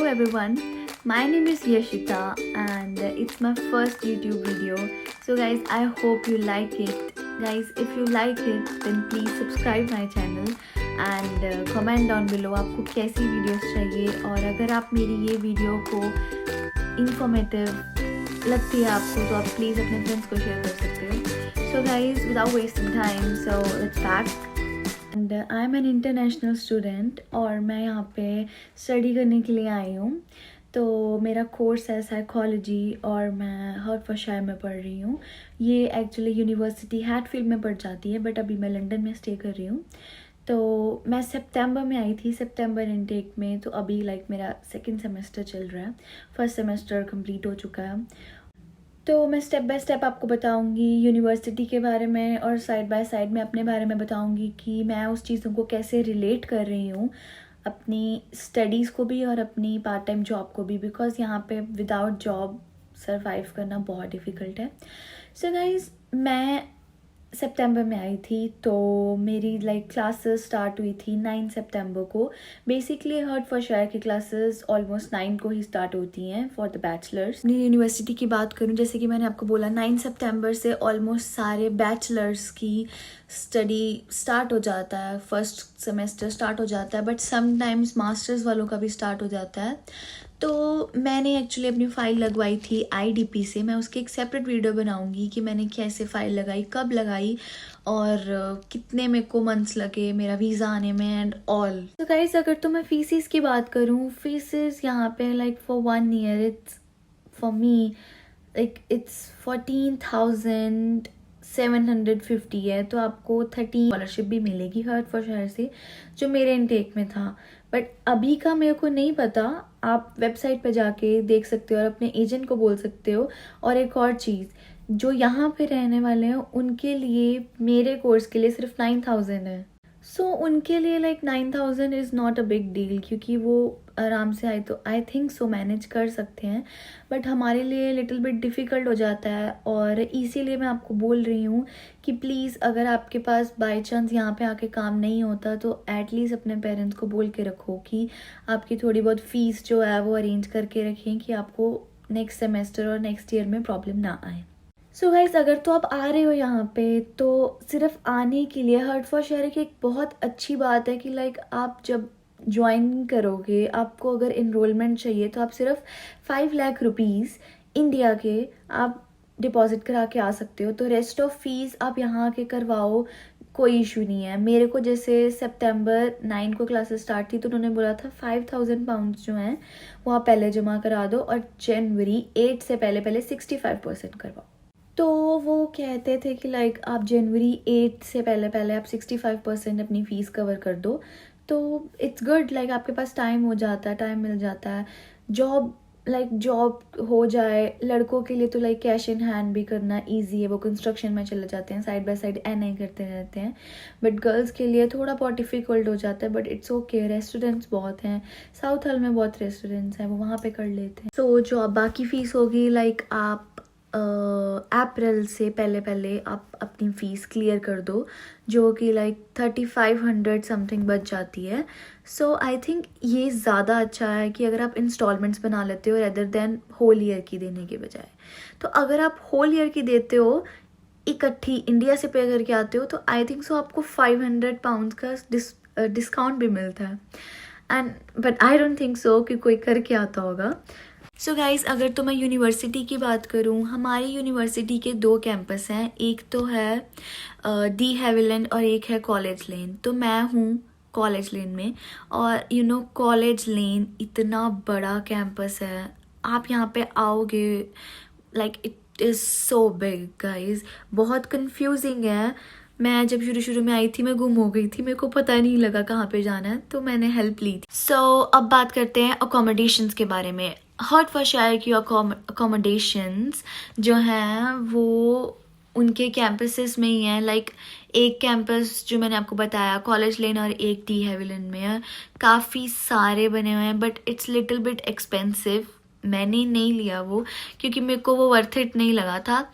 everyone, my name is Yashita and it's my first YouTube video. So guys, I hope you like it. Guys, if you like it then please subscribe my channel and comment down below आपको कैसी videos चाहिए और अगर आप मेरी ये video को informative लगती है आपको तो आप प्लीज़ अपने फ्रेंड्स को शेयर कर सकते हो. So guys, without wasting time, so let's start. And I am an international student और मैं यहाँ पे स्टडी करने के लिए आई हूँ. तो मेरा कोर्स है साइकोलॉजी और मैं हर्टफोर्डशायर में पढ़ रही हूँ. ये एक्चुअली यूनिवर्सिटी हैटफील्ड में पढ़ जाती है बट अभी मैं लंदन में स्टे कर रही हूँ. तो मैं सितंबर में आई थी, सितंबर इनटेक में. तो अभी मेरा सेकेंड सेमेस्टर चल रहा है, फर्स्ट सेमेस्टर कंप्लीट हो चुका है. तो मैं स्टेप बाय स्टेप आपको बताऊंगी यूनिवर्सिटी के बारे में और साइड बाय साइड में अपने बारे में बताऊंगी कि मैं उस चीज़ों को कैसे रिलेट कर रही हूँ अपनी स्टडीज़ को भी और अपनी पार्ट टाइम जॉब को भी, बिकॉज़ यहाँ पे विदाउट जॉब सरवाइव करना बहुत डिफ़िकल्ट है. सो गाइज़, मैं सितंबर में आई थी तो मेरी क्लासेस स्टार्ट हुई थी 9 सितंबर को. बेसिकली हर्टफोर्डशायर की क्लासेस ऑलमोस्ट 9 को ही स्टार्ट होती हैं फॉर द बैचलर्स. अपनी यूनिवर्सिटी की बात करूं, जैसे कि मैंने आपको बोला 9 सितंबर से ऑलमोस्ट सारे बैचलर्स की स्टडी स्टार्ट हो जाता है, फर्स्ट सेमेस्टर स्टार्ट हो जाता है. बट समटाइम्स मास्टर्स वालों का भी स्टार्ट हो जाता है. तो मैंने एक्चुअली अपनी फ़ाइल लगवाई थी IDP से. मैं उसकी एक सेपरेट वीडियो बनाऊंगी कि मैंने कैसे फ़ाइल लगाई, कब लगाई और कितने मेरे को मंथ्स लगे मेरा वीज़ा आने में एंड ऑल. तो गाइस, अगर तो मैं फीसिस की बात करूँ, फीसिस यहाँ पे for 1 year it's for me it's 14,750 है. तो आपको 30 स्कॉलरशिप भी मिलेगी हर्टफोर्डशायर से, जो मेरे इनटेक में था. बट अभी का मेरे को नहीं पता, आप वेबसाइट पे जाके देख सकते हो और अपने एजेंट को बोल सकते हो. और एक और चीज़, जो यहाँ पे रहने वाले हैं उनके लिए मेरे कोर्स के लिए सिर्फ 9,000 है. सो उनके लिए 9,000 is not a big deal, क्योंकि वो आराम से आई थिंक सो मैनेज कर सकते हैं. बट हमारे लिए लिटिल बिट डिफ़िकल्ट हो जाता है और इसीलिए मैं आपको बोल रही हूँ कि प्लीज़ अगर आपके पास बाय चांस यहाँ पे आके काम नहीं होता तो एटलीस्ट अपने पेरेंट्स को बोल के रखो कि आपकी थोड़ी बहुत फ़ीस जो है वो अरेंज करके रखें कि आपको नेक्स्ट सेमेस्टर और नेक्स्ट ईयर में प्रॉब्लम ना आए. सो गाइस, अगर तो आप आ रहे हो यहाँ पे तो सिर्फ आने के लिए हर्टफोर्डशायर की एक बहुत अच्छी बात है कि आप जब ज्वाइन करोगे, आपको अगर इनरोलमेंट चाहिए तो आप सिर्फ 5 लाख रुपीज़ इंडिया के आप डिपॉजिट करा के आ सकते हो. तो रेस्ट ऑफ फीस आप यहाँ आके करवाओ, कोई इशू नहीं है. मेरे को जैसे सितंबर 9 को क्लासेस स्टार्ट थी तो उन्होंने बोला था 5,000 पाउंड्स जो हैं वो आप पहले जमा करा दो और जनवरी 8 से पहले 65% करवाओ. तो वो कहते थे कि आप जनवरी 8 से पहले आप 65% अपनी फ़ीस कवर कर दो. तो इट्स गुड, आपके पास टाइम हो जाता है, टाइम मिल जाता है. जॉब हो जाए लड़कों के लिए तो कैश इन हैंड भी करना इजी है. वो कंस्ट्रक्शन में चले जाते हैं, साइड बाय साइड NI करते रहते हैं. बट गर्ल्स के लिए थोड़ा बहुत डिफ़िकल्ट हो जाता है. बट इट्स ओके, रेस्टोरेंट्स बहुत हैं, साउथ हॉल में बहुत रेस्टोरेंट्स हैं, वो वहाँ पे कर लेते हैं. सो जो बाकी फ़ीस होगी आप अप्रैल से पहले आप अपनी फ़ीस क्लियर कर दो, जो कि 3,500 समथिंग बच जाती है. सो आई थिंक ये ज़्यादा अच्छा है कि अगर आप इंस्टॉलमेंट्स बना लेते हो रेदर देन होल ईयर की देने के बजाय. तो अगर आप होल ईयर की देते हो, इकट्ठी इंडिया से पे करके आते हो, तो आई थिंक सो आपको 500 पाउंड्स का डिस्काउंट भी मिलता है. And but I don't think so कि कोई करके आता होगा. सो गाइज़, अगर तो मैं यूनिवर्सिटी की बात करूँ, हमारी यूनिवर्सिटी के 2 कैंपस हैं. एक तो है डी हैविलैंड और एक है कॉलेज लेन. तो मैं हूँ कॉलेज लेन में और कॉलेज लेन इतना बड़ा कैंपस है. आप यहाँ पे आओगे it is so big guys. बहुत कंफ्यूजिंग है. मैं जब शुरू में आई थी मैं गुम हो गई थी, मेरे को पता नहीं लगा कहाँ पे जाना है, तो मैंने हेल्प ली थी. सो अब बात करते हैं अकोमोडेशंस के बारे में. हर्टफोर्डशायर की अकोमोडेशंस जो हैं वो उनके कैंपसेस में ही हैं. एक कैंपस जो मैंने आपको बताया कॉलेज लेन और एक डी हैविलैंड में है. काफ़ी सारे बने हुए हैं but it's little bit expensive. मैंने नहीं लिया वो क्योंकि मेरे को वो वर्थ इट नहीं लगा था.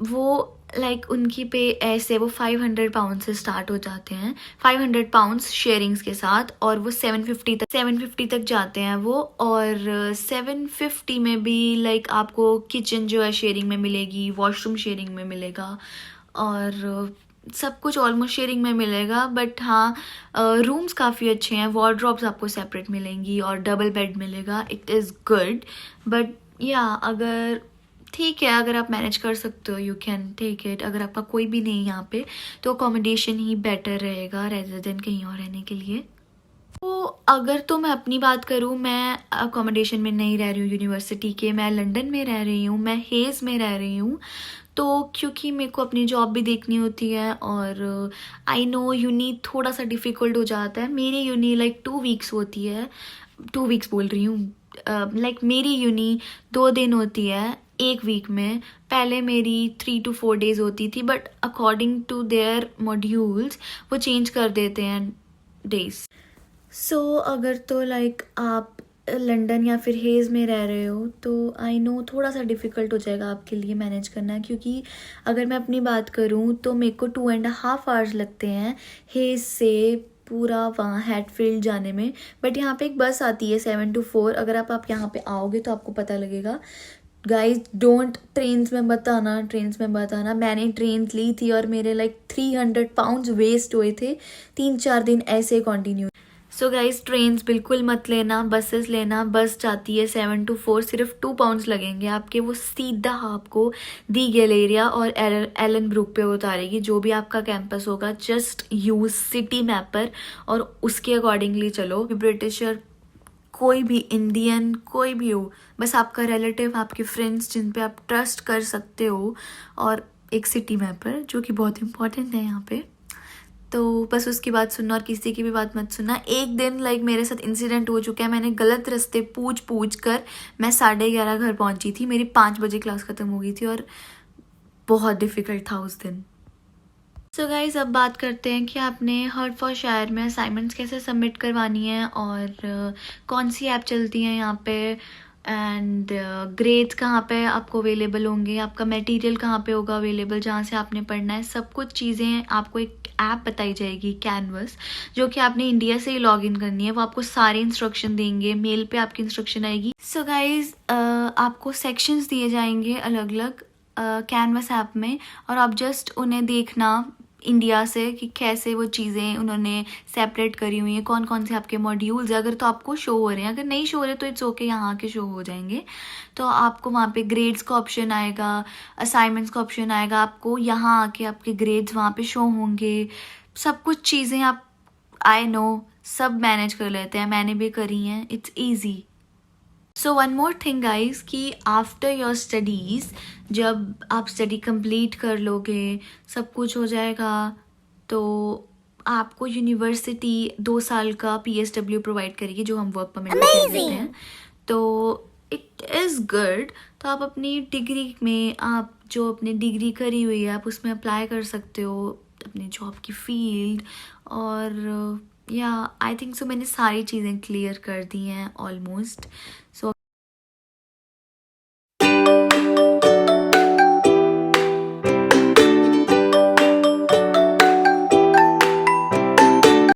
वो लाइक उनकी पे ऐसे वो 500 पाउंड से स्टार्ट हो जाते हैं, 500 पाउंड्स शेयरिंग्स के साथ, और वो 750 तक जाते हैं वो। और 750 में भी लाइक आपको किचन जो है शेयरिंग में मिलेगी, वॉशरूम शेयरिंग में मिलेगा, और सब कुछ ऑलमोस्ट शेयरिंग में मिलेगा। बट हाँ, रूम्स काफ़ी अच्छे हैं, वार्डरोब्स आपको सेपरेट मिलेंगी और डबल बेड मिलेगा। इट इज़ गुड, बट या अगर ठीक है, अगर आप मैनेज कर सकते हो यू कैन टेक इट। अगर आपका कोई भी नहीं यहाँ पे तो अकोमोडेशन ही बेटर रहेगा रेदर देन कहीं और रहने के लिए। तो अगर तो मैं अपनी बात करूँ, मैं अकोमोडेशन में नहीं रह रही हूँ यूनिवर्सिटी के, मैं लंदन में रह रही हूँ, मैं हेज़ में रह रही हूँ। तो क्योंकि मेरे को अपनी जॉब भी देखनी होती है, और आई नो यूनी थोड़ा सा डिफ़िकल्ट हो जाता है। मेरी यूनी लाइक 2 वीक्स होती है, 2 वीक्स बोल रही हूँ, लाइक मेरी यूनी 2 दिन होती है एक वीक में। पहले मेरी 3 to 4 डेज होती थी, but according to their modules वो चेंज कर देते हैं डेज। सो अगर तो लाइक आप लंदन या फिर हेज़ में रह रहे हो तो आई नो थोड़ा सा डिफ़िकल्ट हो जाएगा आपके लिए मैनेज करना, क्योंकि अगर मैं अपनी बात करूँ तो मेरे को 2.5 आवर्स लगते हैं हेज़ से पूरा वहाँ हैटफील्ड जाने में। बट यहाँ पे एक बस आती है 7 to 4, अगर आप यहाँ पे आओगे तो आपको पता लगेगा। गाइज डोंट ट्रेन्स में मत आना। मैंने ट्रेन्स ली थी और मेरे लाइक 300 पाउंड्स वेस्ट हुए थे 3-4 दिन ऐसे कंटिन्यू। सो गाइज ट्रेन्स बिल्कुल मत लेना, बसेस लेना। बस जाती है 7 to 4, सिर्फ 2 पाउंड्स लगेंगे आपके, वो सीधा आपको दी गैलेरिया और एलन ब्रुक पे उतारेगी। जो भी आपका कैंपस होगा जस्ट यूज सिटी मैपर और उसके अकॉर्डिंगली चलो। ब्रिटिशर, कोई भी इंडियन, कोई भी हो, बस आपका रिलेटिव, आपके फ्रेंड्स जिन पे आप ट्रस्ट कर सकते हो, और एक सिटी मैपर जो कि बहुत इंपॉर्टेंट है यहाँ पे। तो बस उसकी बात सुनना और किसी की भी बात मत सुनना। एक दिन लाइक मेरे साथ इंसिडेंट हो चुका है, मैंने गलत रास्ते पूछ कर मैं 11:30 घर पहुंची थी, मेरी 5 बजे क्लास ख़त्म हो गई थी और बहुत डिफ़िकल्ट था उस दिन। सो गाइज अब बात करते हैं कि आपने हर्टफोर्डशायर में असाइनमेंट्स कैसे सबमिट करवानी है, और कौन सी ऐप चलती हैं यहाँ पे, एंड ग्रेड्स कहाँ पे आपको अवेलेबल होंगे, आपका मटेरियल कहाँ पे होगा अवेलेबल जहाँ से आपने पढ़ना है। सब कुछ चीज़ें आपको एक ऐप बताई जाएगी, कैनवस, जो कि आपने इंडिया से ही लॉग इन करनी है। वो आपको सारे इंस्ट्रक्शन देंगे, मेल पे आपकी इंस्ट्रक्शन आएगी। सो गाइज आपको सेक्शंस दिए जाएंगे अलग अलग कैनवस ऐप में, और आप जस्ट उन्हें देखना इंडिया से कि कैसे वो चीज़ें उन्होंने सेपरेट करी हुई हैं, कौन कौन से आपके मॉड्यूल्स है। अगर तो आपको शो हो रहे हैं, अगर नहीं शो हो रहे तो इट्स ओके, यहाँ आके शो हो जाएंगे। तो आपको वहाँ पे ग्रेड्स का ऑप्शन आएगा, असाइनमेंट्स का ऑप्शन आएगा, आपको यहाँ आके आपके ग्रेड्स वहाँ पे शो होंगे। सब कुछ चीज़ें आप, आई नो, सब मैनेज कर लेते हैं, मैंने भी करी हैं, it's easy. So one more thing guys कि आफ्टर योर स्टडीज़, जब आप स्टडी कंप्लीट कर लोगे, सब कुछ हो जाएगा, तो आपको यूनिवर्सिटी 2 साल का PSW प्रोवाइड करेगी, जो हम वर्क परमिट कहते हैं। तो इट इज़ गुड। तो आप अपनी डिग्री में, आप जो अपनी डिग्री करी हुई है आप उसमें अप्लाई कर सकते हो अपनी जॉब की फील्ड। और या आई थिंक सो मैंने सारी चीज़ें क्लियर कर दी हैं ऑलमोस्ट। सो